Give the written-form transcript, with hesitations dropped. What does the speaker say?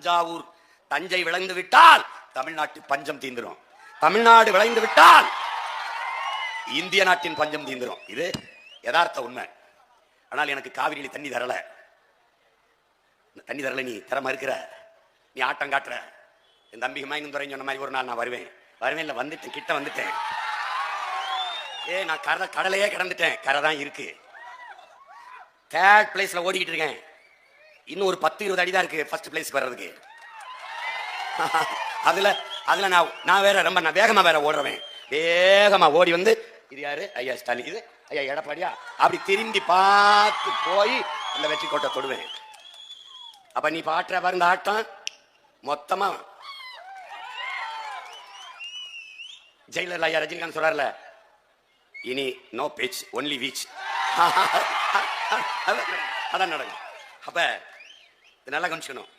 தஞ்சாவூர் தஞ்சை விளைந்து விட்டால் தமிழ்நாட்டு பஞ்சம் தீந்துரும். தமிழ்நாடு விளைந்து விட்டால் இந்திய நாட்டின் பஞ்சம் தீந்துரும். இது யதார்த்த உண்மை. ஆனால் எனக்கு காவிரியில தண்ணி தரல. நீ தர மறுக்கிற, நீ ஆட்டம் காட்டுற. என் தம்பி ஹுமாயூன் துரை சொன்ன மாதிரி ஒரு நாள் நான் வருவேன் இல்லை, வந்துட்டேன், கிட்ட வந்துட்டேன். நான் கடலையே கடந்துட்டேன். கரை தான் இருக்கு. தேர்ட் பிளேஸ்ல ஓடிக்கிட்டு இருக்கேன். இன்னும் ஒரு 10-20 அடி தான் இருக்கு ஃபர்ஸ்ட் பிளேஸ்க்கு வர்றதுக்கு. அதுல நான் வேற ரொம்ப வேகமா வேற ஓடுறேன். வேகமா ஓடி வந்து இது யாரு? ஐயா ஸ்டாலின். இது ஐயா எடப்பாடியா? அப்படி திரும்பி பார்த்து போய் அந்த வெற்றி கோட்டை தொடுவேன். அப்ப நீ பாட்டுற பாருங்க ஆட்டம் மொத்தமா. ஜெயிலர் ஐயா ரஜினிகாந்த் சொல்றாருல, இனி நோ பேச் ஒன்லி வீச். அதான் நடக்கும். அப்ப நல்லா கவனிச்சுக்கணும்.